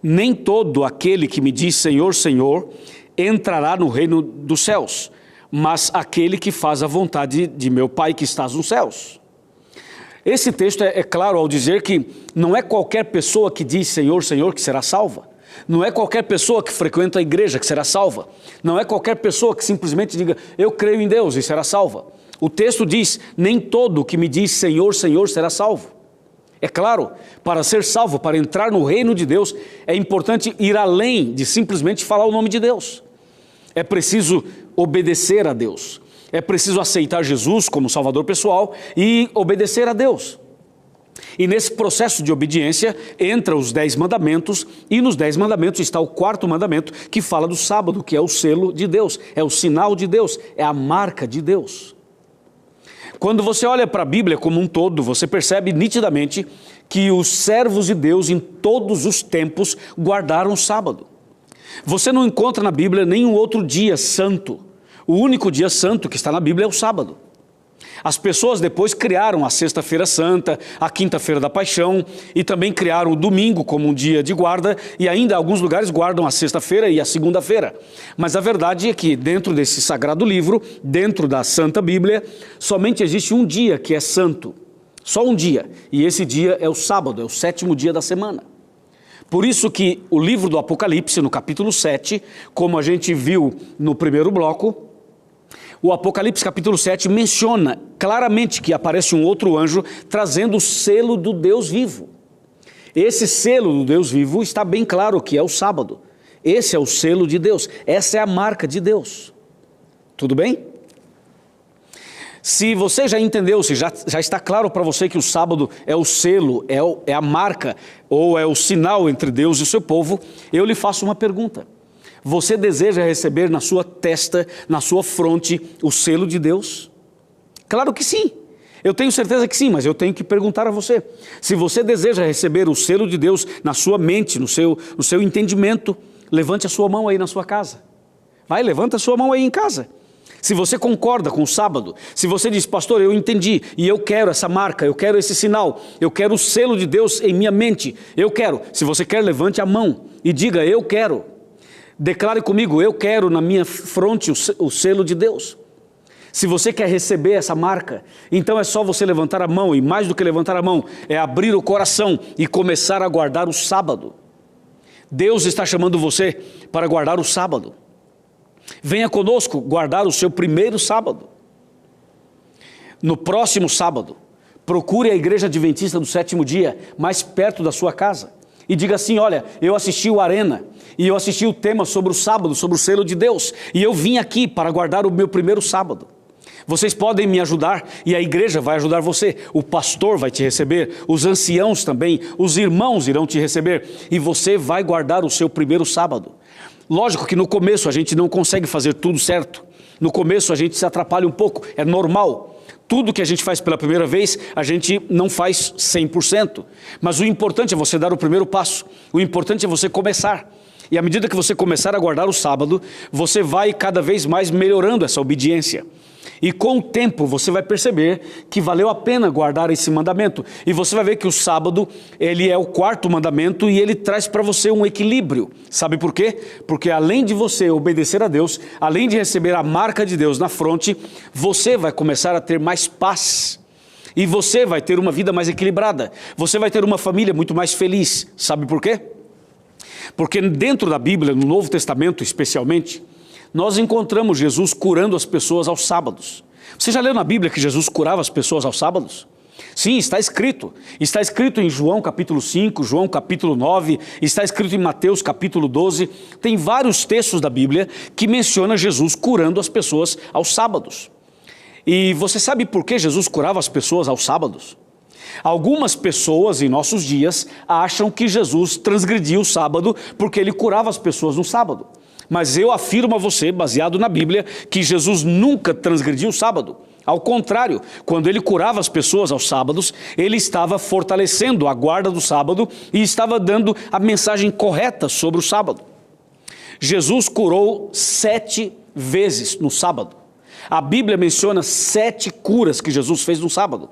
nem todo aquele que me diz Senhor, Senhor, entrará no reino dos céus, mas aquele que faz a vontade de meu Pai que estás nos céus. Esse texto é claro ao dizer que não é qualquer pessoa que diz Senhor, Senhor que será salva. Não é qualquer pessoa que frequenta a igreja que será salva. Não é qualquer pessoa que simplesmente diga eu creio em Deus e será salva. O texto diz, nem todo que me diz Senhor, Senhor será salvo. É claro, para ser salvo, para entrar no reino de Deus, é importante ir além de simplesmente falar o nome de Deus. É preciso obedecer a Deus. É preciso aceitar Jesus como Salvador pessoal e obedecer a Deus. E nesse processo de obediência entra os 10 mandamentos, e nos 10 mandamentos está o 4º mandamento que fala do sábado, que é o selo de Deus, é o sinal de Deus, é a marca de Deus. Quando você olha para a Bíblia como um todo, você percebe nitidamente que os servos de Deus em todos os tempos guardaram o sábado. Você não encontra na Bíblia nenhum outro dia santo. O único dia santo que está na Bíblia é o sábado. As pessoas depois criaram a Sexta-feira Santa, a Quinta-feira da Paixão, e também criaram o domingo como um dia de guarda, e ainda alguns lugares guardam a sexta-feira e a segunda-feira. Mas a verdade é que dentro desse sagrado livro, dentro da Santa Bíblia, somente existe um dia que é santo. Só um dia. E esse dia é o sábado, é o 7º dia da semana. Por isso que o livro do Apocalipse, no capítulo 7, como a gente viu no primeiro bloco, o Apocalipse capítulo 7 menciona claramente que aparece um outro anjo trazendo o selo do Deus vivo. Esse selo do Deus vivo está bem claro que é o sábado. Esse é o selo de Deus, essa é a marca de Deus. Tudo bem? Se você já entendeu, se já está claro para você que o sábado é o selo, é a marca ou é o sinal entre Deus e o seu povo, eu lhe faço uma pergunta. Você deseja receber na sua testa, na sua fronte, o selo de Deus? Claro que sim. Eu tenho certeza que sim, mas eu tenho que perguntar a você. Se você deseja receber o selo de Deus na sua mente, no seu entendimento, levante a sua mão aí na sua casa. Vai, levanta a sua mão aí em casa. Se você concorda com o sábado, se você diz, pastor, eu entendi e eu quero essa marca, eu quero esse sinal, eu quero o selo de Deus em minha mente, eu quero. Se você quer, levante a mão e diga, eu quero. Declare comigo, eu quero na minha fronte o selo de Deus. Se você quer receber essa marca, então é só você levantar a mão, e mais do que levantar a mão, é abrir o coração e começar a guardar o sábado. Deus está chamando você para guardar o sábado. Venha conosco guardar o seu primeiro sábado. No próximo sábado, procure a Igreja Adventista do 7º dia, mais perto da sua casa. E diga assim, olha, eu assisti o Arena, e eu assisti o tema sobre o sábado, sobre o selo de Deus, e eu vim aqui para guardar o meu primeiro sábado. Vocês podem me ajudar, e a igreja vai ajudar você, o pastor vai te receber, os anciãos também, os irmãos irão te receber, e você vai guardar o seu primeiro sábado. Lógico que no começo a gente não consegue fazer tudo certo, no começo a gente se atrapalha um pouco, é normal. Tudo que a gente faz pela primeira vez, a gente não faz 100%. Mas o importante é você dar o primeiro passo. O importante é você começar. E à medida que você começar a guardar o sábado, você vai cada vez mais melhorando essa obediência. E com o tempo você vai perceber que valeu a pena guardar esse mandamento. E você vai ver que o sábado, ele é o 4º mandamento e ele traz para você um equilíbrio. Sabe por quê? Porque além de você obedecer a Deus, além de receber a marca de Deus na fronte, você vai começar a ter mais paz. E você vai ter uma vida mais equilibrada. Você vai ter uma família muito mais feliz. Sabe por quê? Porque dentro da Bíblia, no Novo Testamento especialmente, nós encontramos Jesus curando as pessoas aos sábados. Você já leu na Bíblia que Jesus curava as pessoas aos sábados? Sim, está escrito. Está escrito em João capítulo 5, João capítulo 9, está escrito em Mateus capítulo 12. Tem vários textos da Bíblia que mencionam Jesus curando as pessoas aos sábados. E você sabe por que Jesus curava as pessoas aos sábados? Algumas pessoas em nossos dias acham que Jesus transgredia o sábado porque ele curava as pessoas no sábado. Mas eu afirmo a você, baseado na Bíblia, que Jesus nunca transgrediu o sábado. Ao contrário, quando ele curava as pessoas aos sábados, ele estava fortalecendo a guarda do sábado e estava dando a mensagem correta sobre o sábado. Jesus curou 7 vezes no sábado. A Bíblia menciona 7 curas que Jesus fez no sábado.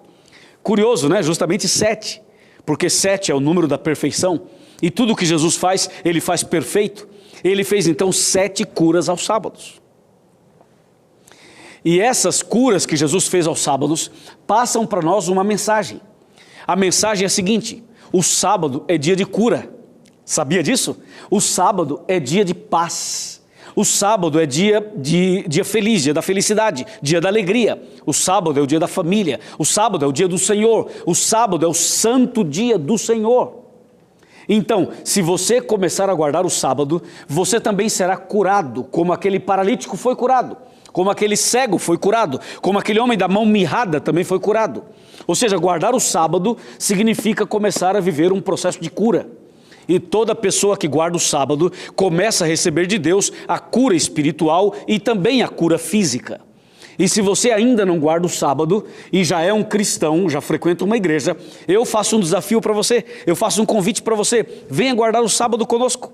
Curioso, né? Justamente 7, porque 7 é o número da perfeição e tudo que Jesus faz, ele faz perfeito. Ele fez então 7 curas aos sábados. E essas curas que Jesus fez aos sábados passam para nós uma mensagem. A mensagem é a seguinte: o sábado é dia de cura. Sabia disso? O sábado é dia de paz. O sábado é dia feliz, dia da felicidade, dia da alegria. O sábado é o dia da família. O sábado é o dia do Senhor. O sábado é o santo dia do Senhor. Então, se você começar a guardar o sábado, você também será curado, como aquele paralítico foi curado, como aquele cego foi curado, como aquele homem da mão mirrada também foi curado. Ou seja, guardar o sábado significa começar a viver um processo de cura. E toda pessoa que guarda o sábado começa a receber de Deus a cura espiritual e também a cura física. E se você ainda não guarda o sábado e já é um cristão, já frequenta uma igreja, eu faço um desafio para você, eu faço um convite para você: venha guardar o sábado conosco.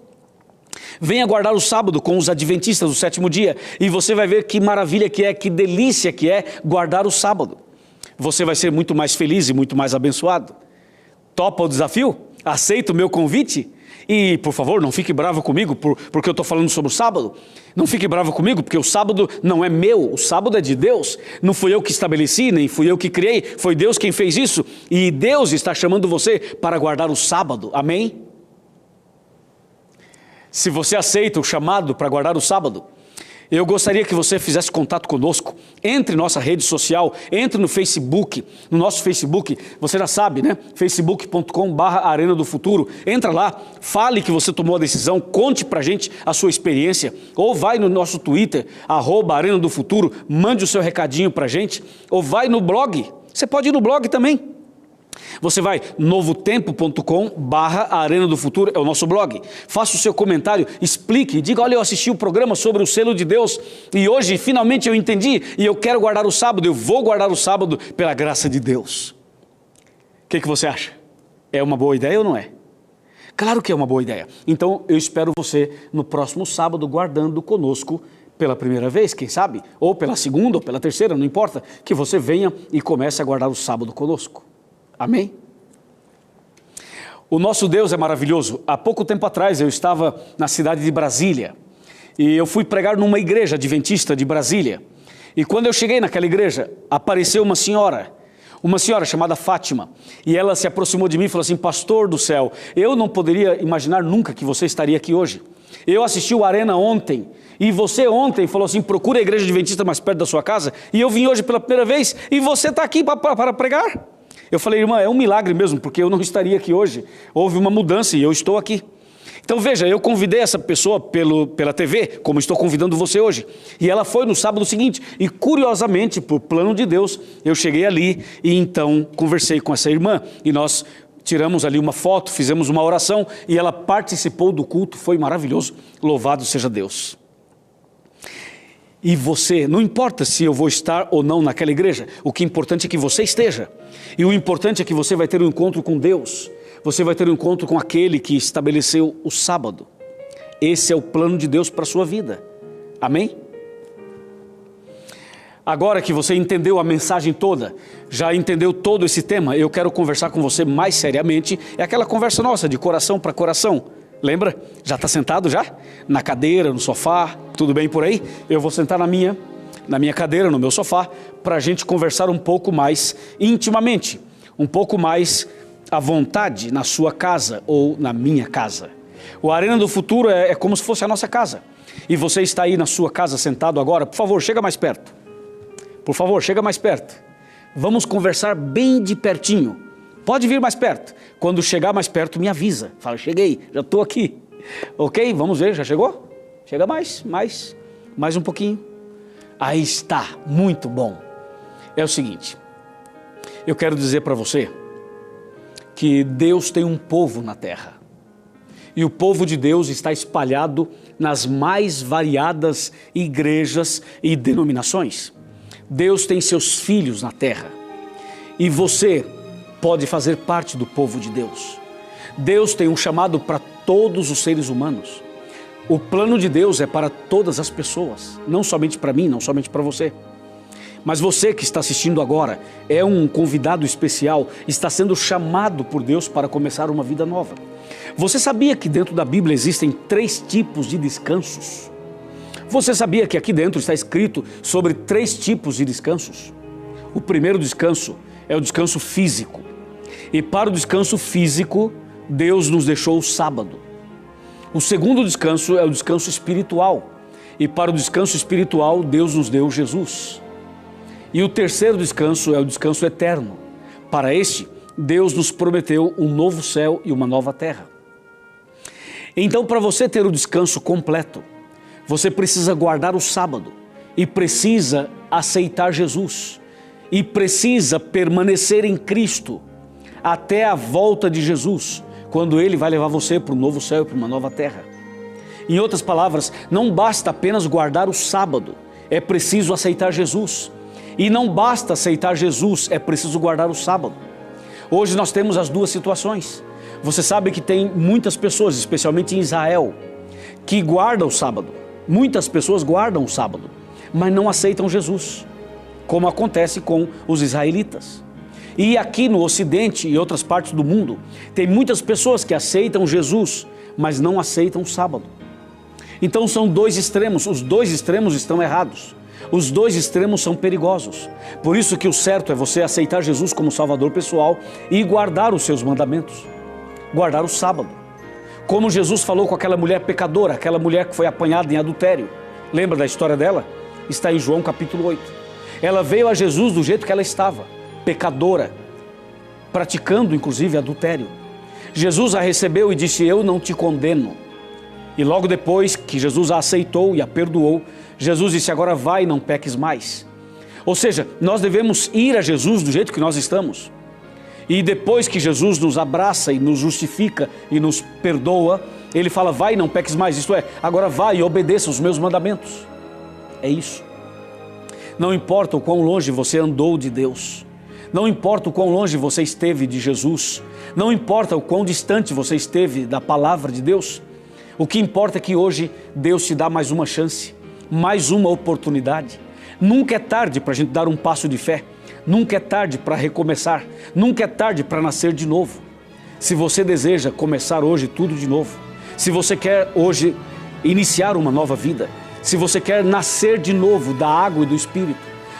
Venha guardar o sábado com os adventistas do 7º dia e você vai ver que maravilha que é, que delícia que é guardar o sábado. Você vai ser muito mais feliz e muito mais abençoado. Topa o desafio? Aceita o meu convite? E, por favor, não fique bravo comigo porque eu estou falando sobre o sábado. Não fique bravo comigo porque o sábado não é meu, o sábado é de Deus. Não fui eu que estabeleci, nem fui eu que criei, foi Deus quem fez isso. E Deus está chamando você para guardar o sábado, amém? Se você aceita o chamado para guardar o sábado, eu gostaria que você fizesse contato conosco. Entre em nossa rede social, entre no Facebook, no nosso Facebook, você já sabe, né? facebook.com/Arena do Futuro. Entra lá, fale que você tomou a decisão, conte pra gente a sua experiência, ou vai no nosso Twitter, @Arena do Futuro, mande o seu recadinho pra gente, ou vai no blog, você pode ir no blog também. Você vai novotempo.com/Arena do Futuro, é o nosso blog. Faça o seu comentário, explique, diga: olha, eu assisti o programa sobre o selo de Deus e hoje finalmente eu entendi e eu quero guardar o sábado, eu vou guardar o sábado pela graça de Deus. O que você acha? É uma boa ideia ou não é? Claro que é uma boa ideia. Então eu espero você no próximo sábado guardando conosco pela primeira vez, quem sabe, ou pela segunda ou pela terceira, não importa, que você venha e comece a guardar o sábado conosco. Amém? O nosso Deus é maravilhoso. Há pouco tempo atrás eu estava na cidade de Brasília e eu fui pregar numa igreja adventista de Brasília. E quando eu cheguei naquela igreja, apareceu uma senhora chamada Fátima, e ela se aproximou de mim e falou assim: pastor do céu, eu não poderia imaginar nunca que você estaria aqui hoje. Eu assisti o Arena ontem, e você ontem falou assim: procure a igreja adventista mais perto da sua casa, e eu vim hoje pela primeira vez, e você está aqui para pregar? Eu falei: irmã, é um milagre mesmo, porque eu não estaria aqui hoje. Houve uma mudança e eu estou aqui. Então veja, eu convidei essa pessoa pela TV, como estou convidando você hoje. E ela foi no sábado seguinte. E curiosamente, por plano de Deus, eu cheguei ali e então conversei com essa irmã. E nós tiramos ali uma foto, fizemos uma oração e ela participou do culto. Foi maravilhoso. Louvado seja Deus. E você, não importa se eu vou estar ou não naquela igreja, o que é importante é que você esteja. E o importante é que você vai ter um encontro com Deus. Você vai ter um encontro com aquele que estabeleceu o sábado. Esse é o plano de Deus para a sua vida. Amém? Agora que você entendeu a mensagem toda, já entendeu todo esse tema, eu quero conversar com você mais seriamente. É aquela conversa nossa, de coração para coração. Lembra? Já está sentado já? Na cadeira, no sofá, tudo bem por aí? Eu vou sentar na minha cadeira, no meu sofá, para a gente conversar um pouco mais intimamente, um pouco mais à vontade na sua casa ou na minha casa. O Arena do Futuro é como se fosse a nossa casa. E você está aí na sua casa sentado agora, por favor, chega mais perto. Por favor, chega mais perto. Vamos conversar bem de pertinho. Pode vir mais perto. Quando chegar mais perto, me avisa. Fala, cheguei, já estou aqui. Ok? Vamos ver, já chegou? Chega mais um pouquinho. Aí está, muito bom. É o seguinte, eu quero dizer para você que Deus tem um povo na terra. E o povo de Deus está espalhado nas mais variadas igrejas e denominações. Deus tem seus filhos na terra. E você pode fazer parte do povo de Deus. Deus tem um chamado para todos os seres humanos. O plano de Deus é para todas as pessoas, não somente para mim, não somente para você. Mas você que está assistindo agora é um convidado especial, está sendo chamado por Deus para começar uma vida nova. Você sabia que dentro da Bíblia existem 3 tipos de descansos? Você sabia que aqui dentro está escrito sobre 3 tipos de descansos? O primeiro descanso é o descanso físico. E para o descanso físico, Deus nos deixou o sábado. O segundo descanso é o descanso espiritual. E para o descanso espiritual, Deus nos deu Jesus. E o terceiro descanso é o descanso eterno. Para este, Deus nos prometeu um novo céu e uma nova terra. Então, para você ter o descanso completo, você precisa guardar o sábado e precisa aceitar Jesus e precisa permanecer em Cristo até a volta de Jesus, quando Ele vai levar você para um novo céu e para uma nova terra. Em outras palavras, não basta apenas guardar o sábado, é preciso aceitar Jesus. E não basta aceitar Jesus, é preciso guardar o sábado. Hoje nós temos as duas situações. Você sabe que tem muitas pessoas, especialmente em Israel, que guardam o sábado. Muitas pessoas guardam o sábado, mas não aceitam Jesus, como acontece com os israelitas. E aqui no Ocidente e outras partes do mundo, tem muitas pessoas que aceitam Jesus, mas não aceitam o sábado. Então são 2 extremos, os 2 extremos estão errados. Os 2 extremos são perigosos. Por isso que o certo é você aceitar Jesus como Salvador pessoal e guardar os seus mandamentos. Guardar o sábado. Como Jesus falou com aquela mulher pecadora, aquela mulher que foi apanhada em adultério. Lembra da história dela? Está em João capítulo 8. Ela veio a Jesus do jeito que ela estava, pecadora, praticando inclusive adultério. Jesus a recebeu e disse, eu não te condeno. E logo depois que Jesus a aceitou e a perdoou, Jesus disse, agora vai e não peques mais. Ou seja, nós devemos ir a Jesus do jeito que nós estamos. E depois que Jesus nos abraça e nos justifica e nos perdoa, Ele fala, vai e não peques mais. Isto é, agora vai e obedeça os meus mandamentos. É isso. Não importa o quão longe você andou de Deus. Não importa o quão longe você esteve de Jesus. Não importa o quão distante você esteve da palavra de Deus. O que importa é que hoje Deus te dá mais uma chance. Mais uma oportunidade. Nunca é tarde para a gente dar um passo de fé. Nunca é tarde para recomeçar. Nunca é tarde para nascer de novo. Se você deseja começar hoje tudo de novo, se você quer hoje iniciar uma nova vida, se você quer nascer de novo da água e do Espírito,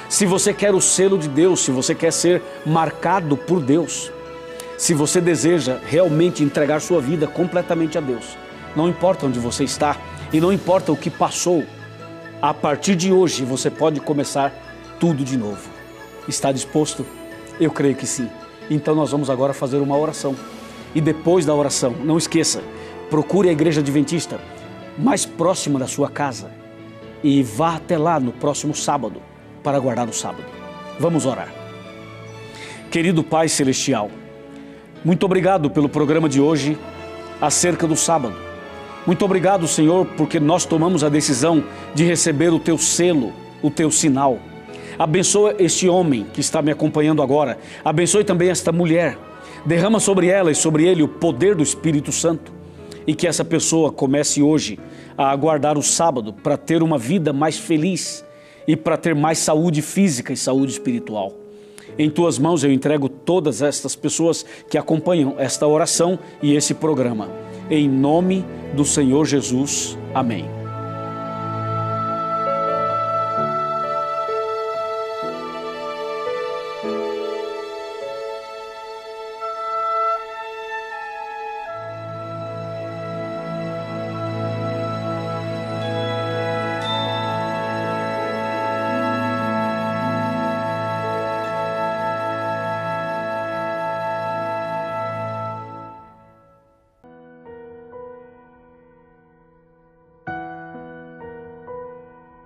se você quer o selo de Deus, se você quer ser marcado por Deus, se você deseja realmente entregar sua vida completamente a Deus, não importa onde você está e não importa o que passou, a partir de hoje você pode começar tudo de novo. Está disposto? Eu creio que sim. Então nós vamos agora fazer uma oração. E depois da oração, não esqueça, procure a igreja adventista mais próxima da sua casa e vá até lá no próximo sábado para guardar o sábado. Vamos orar. Querido Pai Celestial, muito obrigado pelo programa de hoje acerca do sábado. Muito obrigado, Senhor, porque nós tomamos a decisão de receber o Teu selo, o Teu sinal. Abençoa este homem que está me acompanhando agora. Abençoe também esta mulher. Derrama sobre ela e sobre ele o poder do Espírito Santo. E que essa pessoa comece hoje a aguardar o sábado para ter uma vida mais feliz e para ter mais saúde física e saúde espiritual. Em Tuas mãos eu entrego todas estas pessoas que acompanham esta oração e esse programa. Em nome do Senhor Jesus. Amém.